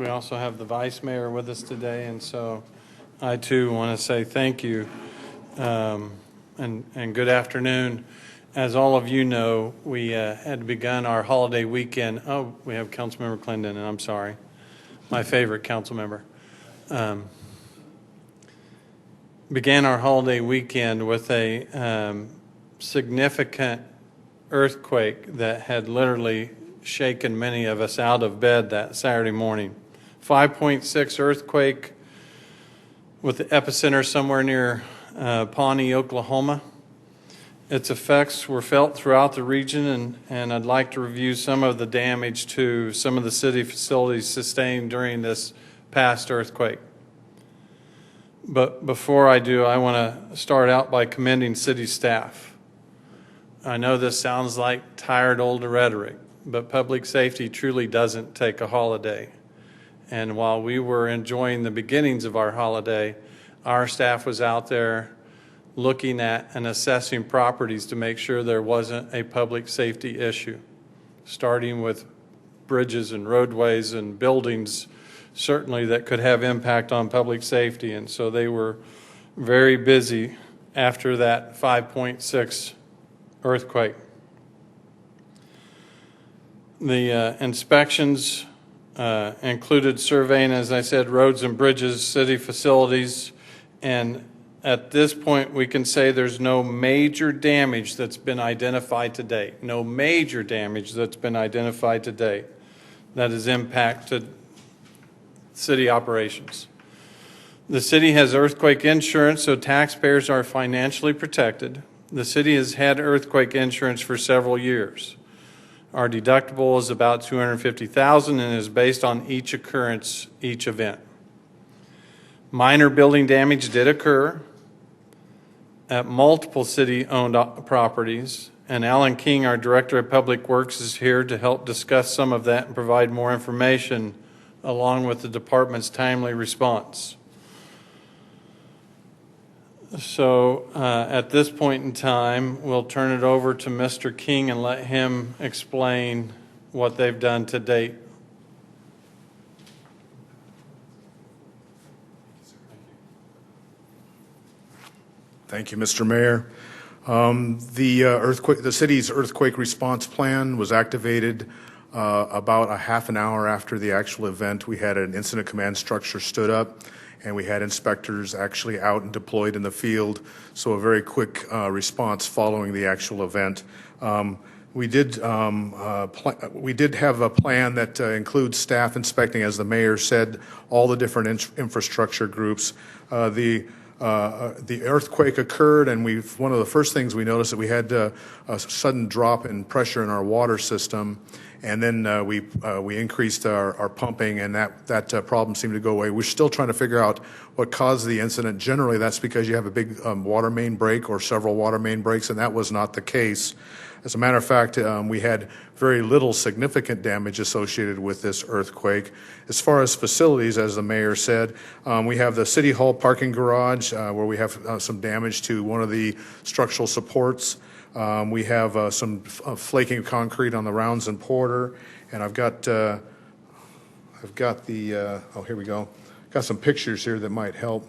we also have the Vice Mayor with us today, and so I too want to say thank you and good afternoon. As all of you know, we had begun our holiday weekend. Oh, we have Councilmember Clendon, and I'm sorry, my favorite council member. Began our holiday weekend with a significant earthquake that had literally shaken many of us out of bed that Saturday morning. 5.6 earthquake with the epicenter somewhere near Pawnee, Oklahoma. Its effects were felt throughout the region, and I'd like to review some of the damage to some of the city facilities sustained during this past earthquake. But before I do, I want to start out by commending city staff. I know this sounds like tired old rhetoric, but public safety truly doesn't take a holiday. And while we were enjoying the beginnings of our holiday, our staff was out there looking at and assessing properties to make sure there wasn't a public safety issue, starting with bridges and roadways and buildings, certainly that could have impact on public safety. And so they were very busy after that 5.6 earthquake. The inspections included surveying, as I said, roads and bridges, city facilities, and at this point we can say there's no major damage that's been identified to date. No major damage that's been identified to date that has impacted city operations. The city has earthquake insurance, so taxpayers are financially protected. The city has had earthquake insurance for several years. Our deductible is about $250,000 and is based on each occurrence, each event. Minor building damage did occur at multiple city-owned properties, and Alan King, our Director of Public Works, is here to help discuss some of that and provide more information along with the department's timely response. So at this point in time, we'll turn it over to Mr. King and let him explain what they've done to date. Thank you, Mr. Mayor. The city's earthquake response plan was activated about a half an hour after the actual event. We had an incident command structure stood up, and we had inspectors actually out and deployed in the field, so a very quick response following the actual event. We did have a plan that includes staff inspecting, as the mayor said, all the different infrastructure groups. The earthquake occurred, and one of the first things we noticed that we had a sudden drop in pressure in our water system. And then we increased our pumping, and that problem seemed to go away. We're still trying to figure out what caused the incident. Generally, that's because you have a big water main break or several water main breaks, and that was not the case. As a matter of fact, we had very little significant damage associated with this earthquake. As far as facilities, as the mayor said, we have the City Hall parking garage where we have some damage to one of the structural supports. We have some flaking of concrete on the Rounds and Porter, and I've got the oh, here we go. Got some pictures here that might help.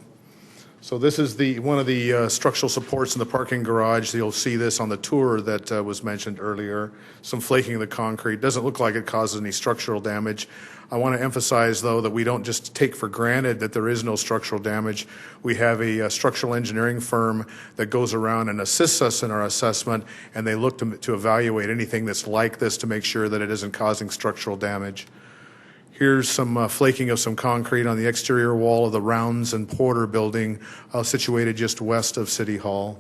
So this is one of the structural supports in the parking garage. You'll see this on the tour that was mentioned earlier. Some flaking of the concrete. Doesn't look like it causes any structural damage. I want to emphasize, though, that we don't just take for granted that there is no structural damage. We have a structural engineering firm that goes around and assists us in our assessment, and they look to evaluate anything that's like this to make sure that it isn't causing structural damage. Here's some flaking of some concrete on the exterior wall of the Rounds and Porter building, situated just west of City Hall.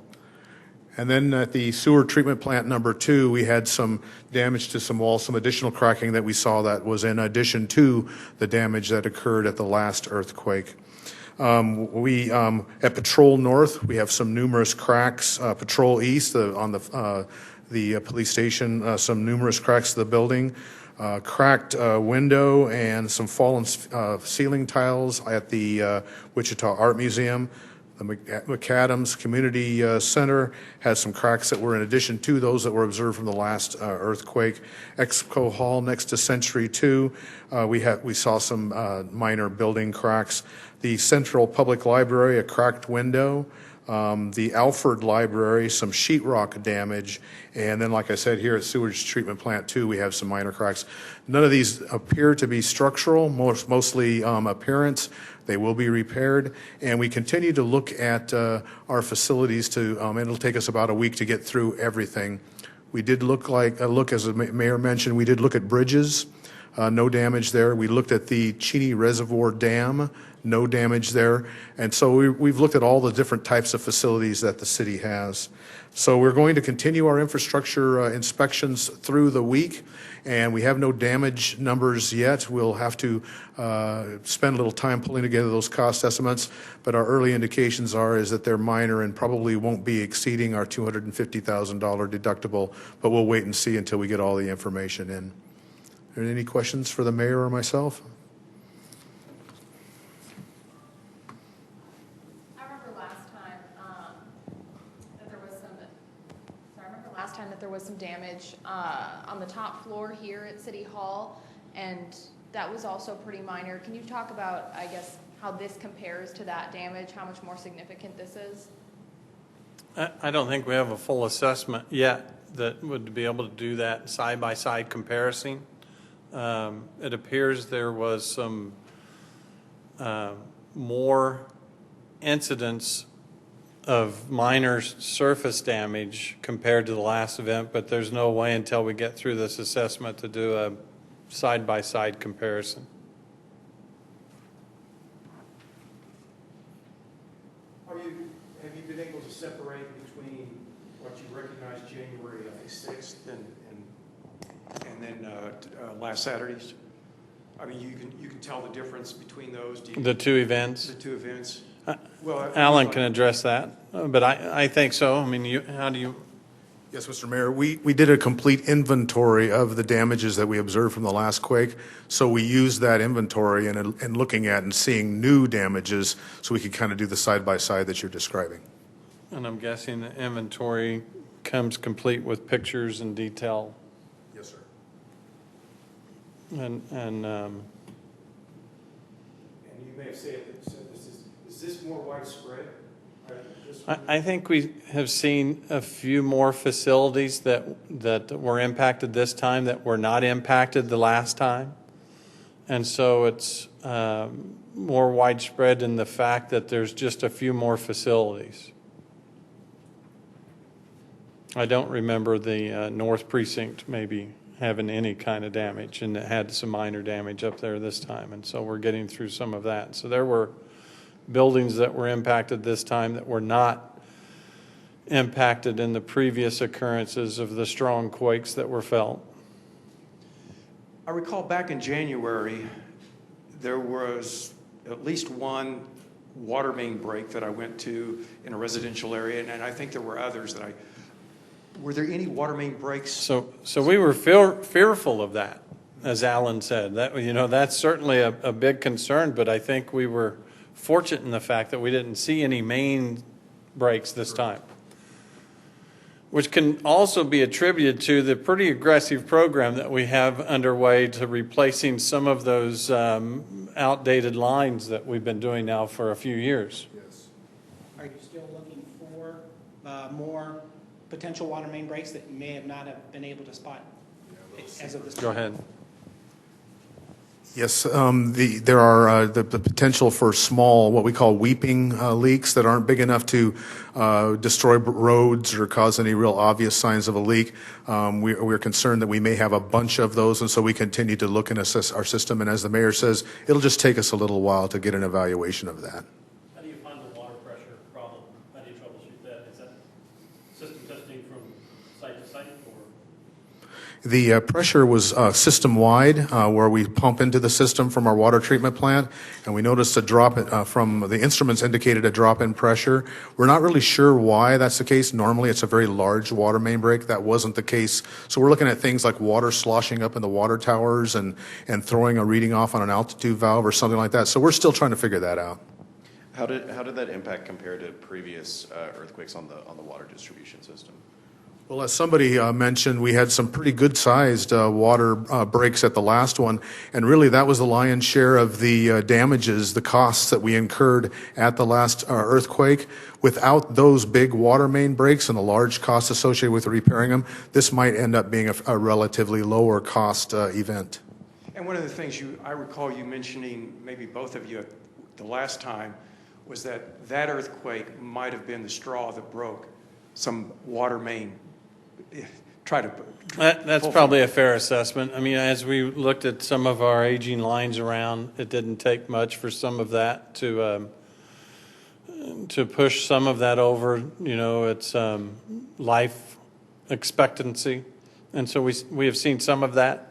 And then at the sewer treatment plant number 2, we had some damage to some walls, some additional cracking that we saw that was in addition to the damage that occurred at the last earthquake. At Patrol North, we have some numerous cracks. Patrol East, on the police station, some numerous cracks to the building. Cracked window and some fallen ceiling tiles at the Wichita Art Museum. The McAdams Community Center has some cracks that were in addition to those that were observed from the last earthquake. Expo Hall next to Century 2, we saw some minor building cracks. The Central Public Library, a cracked window. The Alford Library, some sheetrock damage, and then, like I said, here at Sewage Treatment Plant 2, we have some minor cracks. None of these appear to be structural, mostly appearance. They will be repaired, and we continue to look at our facilities it'll take us about a week to get through everything. We did look, as the mayor mentioned, we did look at bridges, no damage there. We looked at the Cheney Reservoir Dam, no damage there. And so we've looked at all the different types of facilities that the city has. So we're going to continue our infrastructure inspections through the week, and we have no damage numbers yet. We'll have to spend a little time pulling together those cost estimates, but our early indications is that they're minor and probably won't be exceeding our $250,000 deductible, but we'll wait and see until we get all the information in. Are there any questions for the mayor or myself? That there was some damage on the top floor here at City Hall, and that was also pretty minor. Can you talk about, I guess, how this compares to that damage, how much more significant this is? I don't think we have a full assessment yet that would be able to do that side-by-side comparison. It appears there was some more incidents of minor surface damage compared to the last event, but there's no way until we get through this assessment to do a side-by-side comparison. Have you been able to separate between what you recognized January 6th and then last Saturday's? I mean, you can tell the difference between those. The two events? The two events. Well, Alan can address that, but I think so. I mean, how do you? Yes, Mr. Mayor, we did a complete inventory of the damages that we observed from the last quake. So we used that inventory and looking at and seeing new damages so we could kind of do the side-by-side that you're describing. And I'm guessing the inventory comes complete with pictures and detail. Yes, sir. And you may have said this. Is this more widespread? I think we have seen a few more facilities that were impacted this time that were not impacted the last time. And so it's more widespread in the fact that there's just a few more facilities. I don't remember the North Precinct maybe having any kind of damage, and it had some minor damage up there this time. And so we're getting through some of that. So there were buildings that were impacted this time that were not impacted in the previous occurrences of the strong quakes that were felt. I recall back in January, there was at least one water main break that I went to in a residential area, and I think there were others that were there any water main breaks? So we were fearful of that, as Alan said. That's certainly a big concern, but I think we were fortunate in the fact that we didn't see any main breaks this time, which can also be attributed to the pretty aggressive program that we have underway to replacing some of those outdated lines that we've been doing now for a few years. Yes. Are you still looking for more potential water main breaks that you may not have been able to spot as of this time? Go ahead. Yes, there are the potential for small, what we call weeping leaks that aren't big enough to destroy roads or cause any real obvious signs of a leak. We're concerned that we may have a bunch of those, and so we continue to look and assess our system. And as the mayor says, it'll just take us a little while to get an evaluation of that. How do you find the water pressure problem? How do you troubleshoot that? Is that system testing from site to site, or? The pressure was system-wide, where we pump into the system from our water treatment plant, and we noticed a drop from the instruments indicated a drop in pressure. We're not really sure why that's the case. Normally, it's a very large water main break. That wasn't the case. So we're looking at things like water sloshing up in the water towers and throwing a reading off on an altitude valve or something like that. So we're still trying to figure that out. How did that impact compare to previous earthquakes on the water distribution system? Well, as somebody mentioned, we had some pretty good-sized water breaks at the last one, and really that was the lion's share of the damages, the costs that we incurred at the last earthquake. Without those big water main breaks and the large costs associated with repairing them, this might end up being a relatively lower cost event. And one of the things I recall you mentioning, maybe both of you, the last time, was that earthquake might have been the straw that broke some water main. That's probably a fair assessment. I mean, as we looked at some of our aging lines around, it didn't take much for some of that to push some of that over. You know, it's life expectancy, and so we have seen some of that.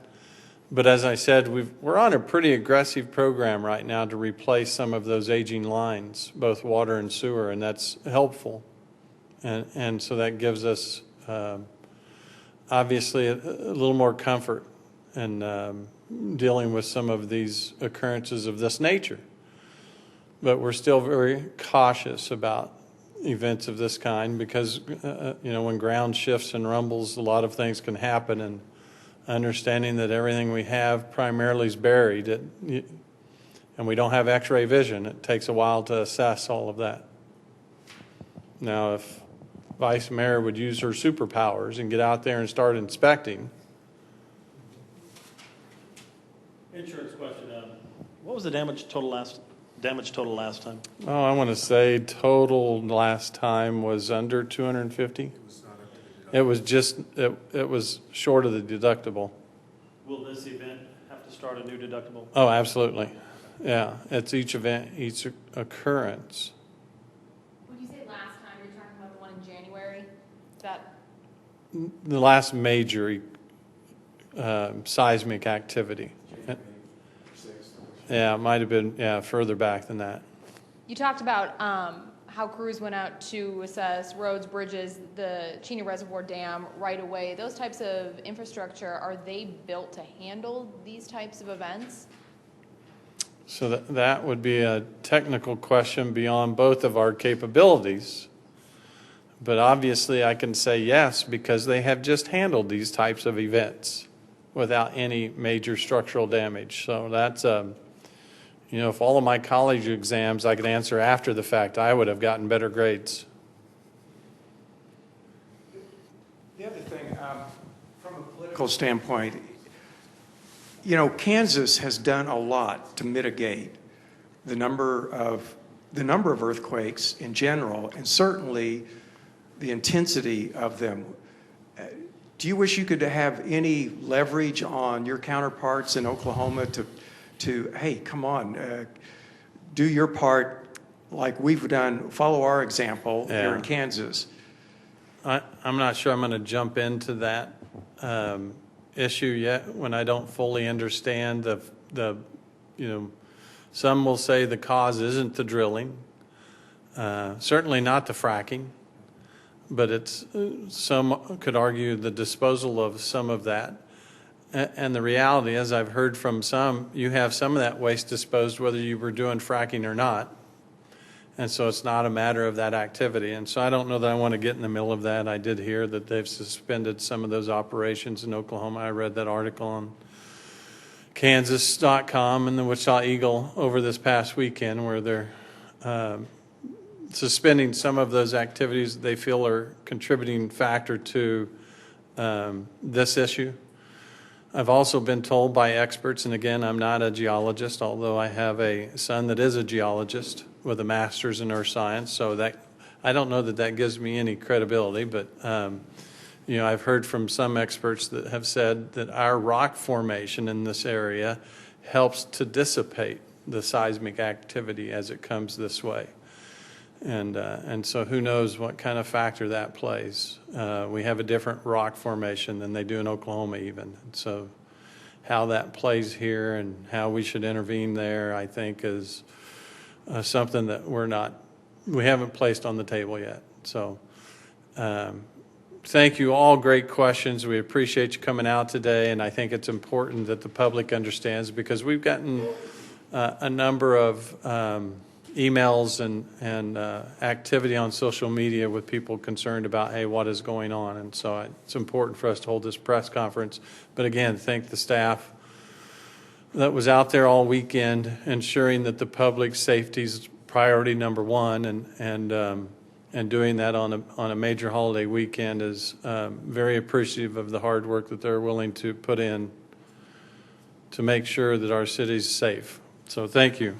But as I said, we're on a pretty aggressive program right now to replace some of those aging lines, both water and sewer, and that's helpful. And so that gives us obviously a little more comfort in dealing with some of these occurrences of this nature. But we're still very cautious about events of this kind because, when ground shifts and rumbles, a lot of things can happen, and understanding that everything we have primarily is buried, and we don't have x-ray vision. It takes a while to assess all of that. Now, if Vice Mayor would use her superpowers and get out there and start inspecting. Insurance question, what was the damage total last time? Oh, I want to say total last time was under 250. It was just, it was short of the deductible. Will this event have to start a new deductible? Oh, absolutely. Yeah, it's each event, each occurrence. When you say last time, you're talking about the one in January? That, The last major seismic activity. Yeah, it might have been, further back than that. you talked about how crews went out to assess roads, bridges, the Cheney Reservoir Dam right away. Those types of infrastructure, are they built to handle these types of events? So that would be a technical question beyond both of our capabilities. But obviously I can say yes, because they have just handled these types of events without any major structural damage. So that's, if all of my college exams I could answer after the fact, I would have gotten better grades. The other thing, from a political standpoint, Kansas has done a lot to mitigate the number of earthquakes in general, and certainly the intensity of them. Do you wish you could have any leverage on your counterparts in Oklahoma to hey, come on, do your part like we've done, follow our example here in Kansas? I'm not sure I'm going to jump into that issue yet when I don't fully understand some will say the cause isn't the drilling, certainly not the fracking, but it's some could argue the disposal of some of that. And the reality, as I've heard from some, you have some of that waste disposed whether you were doing fracking or not. And so it's not a matter of that activity. And so I don't know that I want to get in the middle of that. I did hear that they've suspended some of those operations in Oklahoma. I read that article on Kansas.com and the Wichita Eagle over this past weekend where they're suspending some of those activities they feel are contributing factor to this issue. I've also been told by experts, and again, I'm not a geologist, although I have a son that is a geologist with a master's in earth science, so that I don't know that gives me any credibility, but I've heard from some experts that have said that our rock formation in this area helps to dissipate the seismic activity as it comes this way. And so who knows what kind of factor that plays. We have a different rock formation than they do in Oklahoma even. So how that plays here and how we should intervene there, I think, is something that we haven't placed on the table yet. So thank you all, great questions. We appreciate you coming out today, and I think it's important that the public understands because we've gotten a number of emails and activity on social media with people concerned about, hey, what is going on? And so it's important for us to hold this press conference. But again, thank the staff that was out there all weekend, ensuring that the public safety is priority number one, and doing that on a major holiday weekend is very appreciative of the hard work that they're willing to put in to make sure that our city's safe. So thank you.